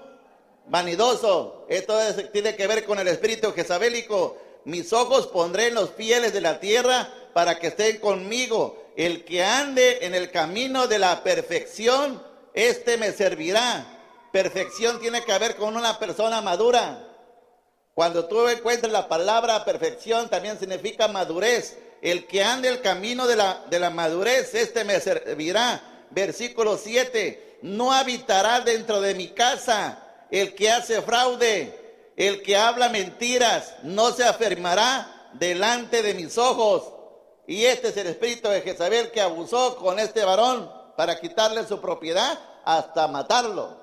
vanidoso. Esto tiene que ver con el espíritu jezabélico. Mis ojos pondré en los fieles de la tierra para que estén conmigo. El que ande en el camino de la perfección, este me servirá. Perfección tiene que ver con una persona madura. Cuando tú encuentres la palabra perfección, también significa madurez. El que ande el camino de la madurez, este me servirá. Versículo 7. No habitará dentro de mi casa el que hace fraude, el que habla mentiras, no se afirmará delante de mis ojos. Y este es el espíritu de Jezabel que abusó con este varón para quitarle su propiedad hasta matarlo.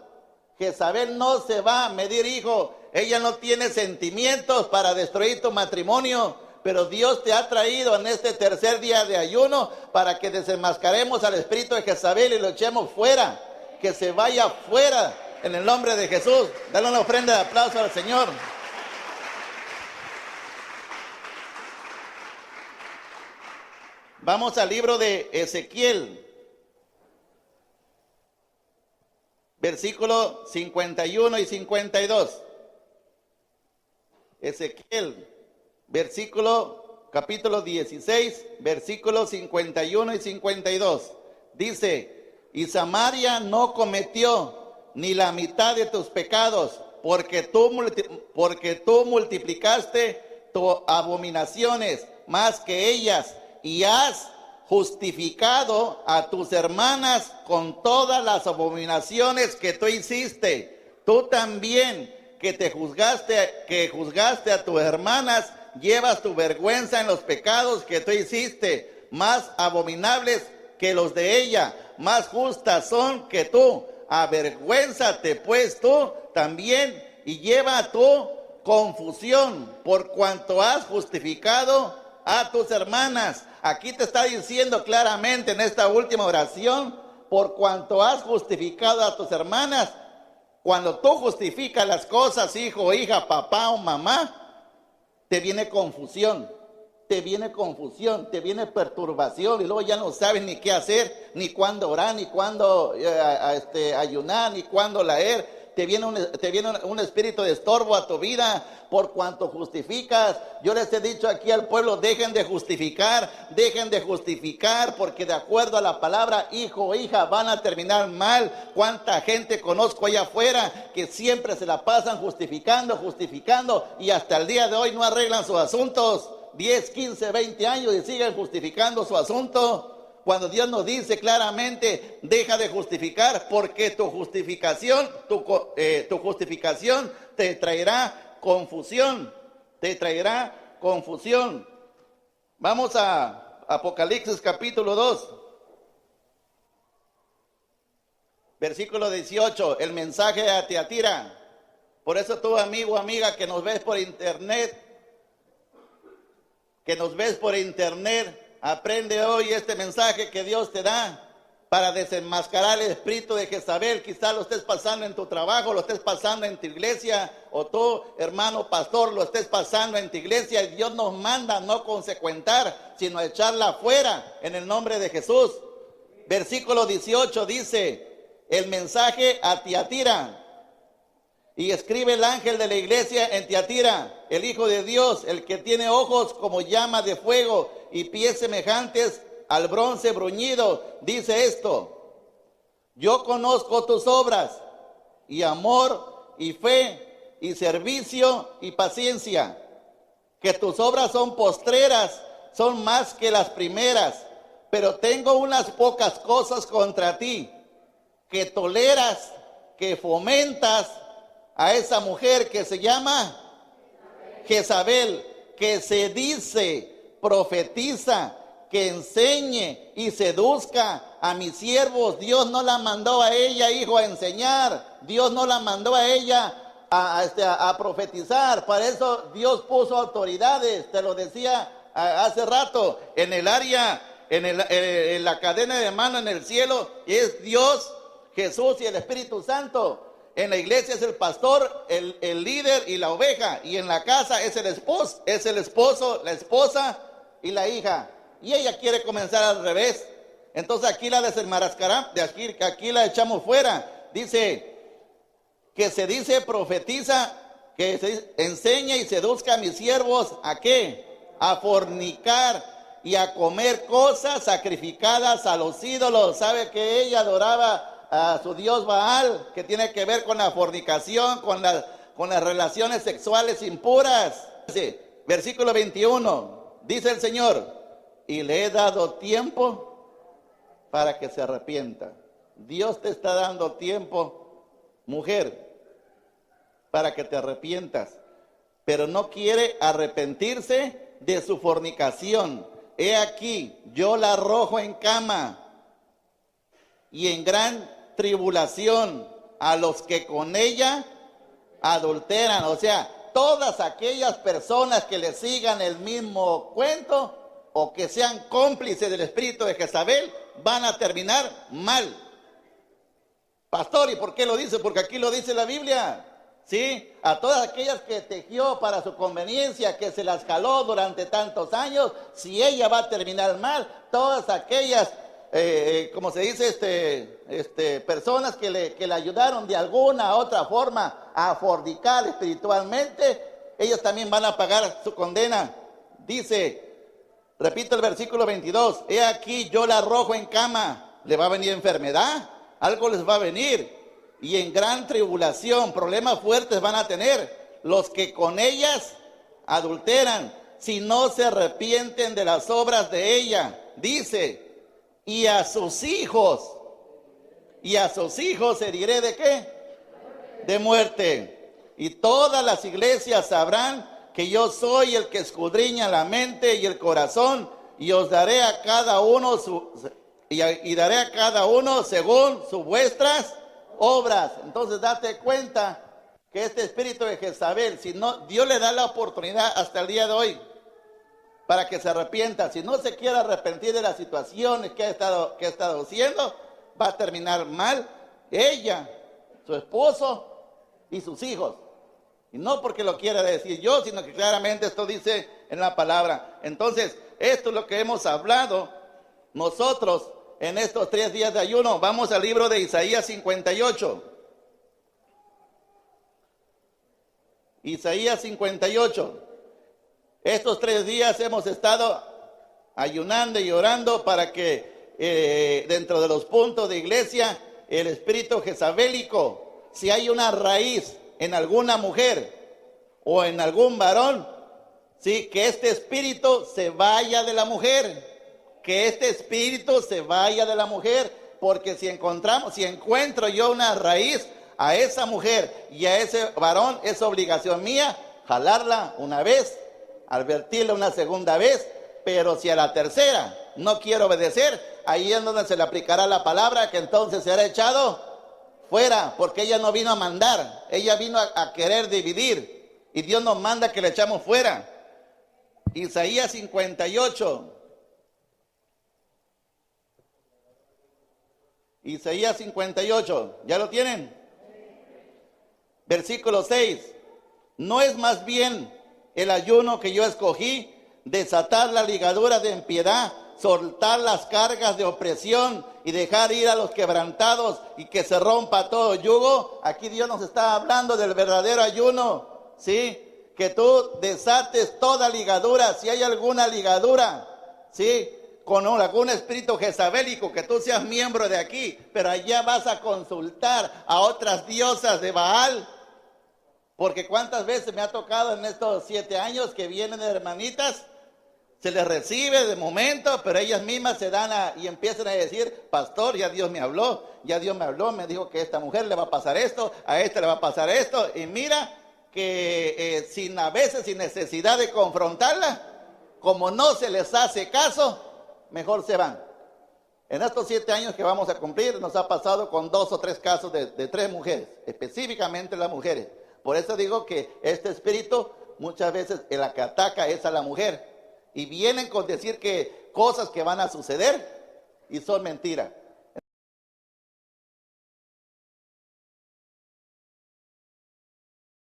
Jezabel no se va a medir, hijo. Ella no tiene sentimientos para destruir tu matrimonio. Pero Dios te ha traído en este tercer día de ayuno para que desenmascaremos al espíritu de Jezabel y lo echemos fuera. Que se vaya fuera en el nombre de Jesús. Dale una ofrenda de aplauso al Señor. Vamos al libro de Ezequiel. Versículo 51 y 52. Ezequiel, capítulo 16, versículos 51 y 52. Dice, y Samaria no cometió ni la mitad de tus pecados, porque tú multiplicaste tus abominaciones más que ellas, y has justificado a tus hermanas con todas las abominaciones que tú hiciste. Tú también que juzgaste a tus hermanas, llevas tu vergüenza en los pecados que tú hiciste, más abominables que los de ella, más justas son que tú. Avergüénzate pues tú también y lleva tu confusión por cuanto has justificado a tus hermanas. Aquí te está diciendo claramente en esta última oración, por cuanto has justificado a tus hermanas. Cuando tú justificas las cosas, hijo, hija, papá o mamá, te viene confusión, te viene perturbación y luego ya no sabes ni qué hacer, ni cuándo orar, ni cuándo ayunar, ni cuándo leer. te viene un espíritu de estorbo a tu vida por cuanto justificas. Yo les he dicho aquí al pueblo, dejen de justificar, porque de acuerdo a la palabra, hijo o hija, van a terminar mal. ¿Cuánta gente conozco allá afuera que siempre se la pasan justificando, y hasta el día de hoy no arreglan sus asuntos? 10, 15, 20 años y siguen justificando su asunto. Cuando Dios nos dice claramente, deja de justificar, porque tu justificación te traerá confusión, Vamos a Apocalipsis capítulo 2, versículo 18, el mensaje a Tiatira. Por eso tú, amigo o amiga, que nos ves por internet, aprende hoy este mensaje que Dios te da para desenmascarar el espíritu de Jezabel. Quizás lo estés pasando en tu trabajo, lo estés pasando en tu iglesia, o tú, hermano pastor, lo estés pasando en tu iglesia. Y Dios nos manda no consecuentar, sino echarla afuera en el nombre de Jesús. Versículo 18 dice, el mensaje a Tiatira. Y escribe el ángel de la iglesia en Tiatira, el Hijo de Dios, el que tiene ojos como llama de fuego y pies semejantes al bronce bruñido, dice esto: yo conozco tus obras, y amor, y fe, y servicio, y paciencia, que tus obras son postreras, son más que las primeras, pero tengo unas pocas cosas contra ti, que toleras, que fomentas a esa mujer que se llama Jezabel, que se dice, profetiza, que enseñe y seduzca a mis siervos. Dios no la mandó a ella, hijo, a enseñar. Dios no la mandó a ella a profetizar. Para eso Dios puso autoridades. Te lo decía hace rato. En el área, en la cadena de mano en el cielo es Dios, Jesús y el Espíritu Santo. En la iglesia es el pastor, el líder y la oveja. Y en la casa es el esposo, la esposa y la hija. Y ella quiere comenzar al revés. Entonces aquí la desenmascaramos, aquí la echamos fuera. Dice que se dice, profetiza, que se enseña y seduzca a mis siervos, ¿a qué? A fornicar y a comer cosas sacrificadas a los ídolos. ¿Sabe que ella adoraba a su dios Baal, que tiene que ver con la fornicación, con las relaciones sexuales impuras? Sí, versículo 21, dice el Señor, y le he dado tiempo para que se arrepienta. Dios te está dando tiempo, mujer, para que te arrepientas, pero no quiere arrepentirse de su fornicación. He aquí, yo la arrojo en cama y en gran tribulación a los que con ella adulteran. O sea, todas aquellas personas que le sigan el mismo cuento o que sean cómplices del espíritu de Jezabel van a terminar mal. Pastor, ¿y por qué lo dice? Porque aquí lo dice la Biblia. ¿Sí? A todas aquellas que tejió para su conveniencia, que se las jaló durante tantos años, si ella va a terminar mal, todas aquellas como se dice, personas que le ayudaron de alguna u otra forma a fornicar espiritualmente, ellos también van a pagar su condena. Dice, repito el versículo 22, he aquí yo la arrojo en cama. ¿Le va a venir enfermedad? Algo les va a venir. Y en gran tribulación, problemas fuertes van a tener los que con ellas adulteran, si no se arrepienten de las obras de ella. Dice, y a sus hijos heriré ¿de qué? De muerte. Y todas las iglesias sabrán que yo soy el que escudriña la mente y el corazón, y os daré a cada uno y daré a cada uno según sus vuestras obras. Entonces date cuenta que este espíritu de Jezabel, si no, Dios le da la oportunidad hasta el día de hoy para que se arrepienta. Si no se quiere arrepentir de las situaciones que ha estado haciendo, va a terminar mal ella, su esposo y sus hijos. Y no porque lo quiera decir yo, sino que claramente esto dice en la palabra. Entonces, esto es lo que hemos hablado nosotros en estos 3 días de ayuno. Vamos al libro de Isaías 58. Isaías 58. Estos 3 días hemos estado ayunando y orando para que dentro de los puntos de iglesia, el espíritu jezabélico, si hay una raíz en alguna mujer o en algún varón, sí, que este espíritu se vaya de la mujer, que este espíritu se vaya de la mujer, porque si encuentro yo una raíz a esa mujer y a ese varón, es obligación mía jalarla una vez, advertirle una segunda vez, pero si a la tercera no quiere obedecer, ahí es donde se le aplicará la palabra, que entonces será echado fuera, porque ella no vino a mandar, ella vino a querer dividir, y Dios nos manda que le echamos fuera. Isaías 58. Isaías 58, ¿ya lo tienen? Versículo 6. ¿No es más bien el ayuno que yo escogí, desatar la ligadura de impiedad, soltar las cargas de opresión y dejar ir a los quebrantados y que se rompa todo yugo? Aquí Dios nos está hablando del verdadero ayuno, ¿sí? Que tú desates toda ligadura, si hay alguna ligadura, ¿sí? Con algún espíritu jezabélico, que tú seas miembro de aquí, pero allá vas a consultar a otras diosas de Baal. Porque cuántas veces me ha tocado en estos 7 años que vienen hermanitas, se les recibe de momento, pero ellas mismas se dan y empiezan a decir: pastor, ya Dios me habló, me dijo que a esta mujer le va a pasar esto, a esta le va a pasar esto, y mira que a veces sin necesidad de confrontarla, como no se les hace caso, mejor se van. En estos 7 años que vamos a cumplir, nos ha pasado con 2 o 3 casos de 3 mujeres, específicamente las mujeres. Por eso digo que este espíritu muchas veces la que ataca es a la mujer. Y vienen con decir que cosas que van a suceder y son mentiras.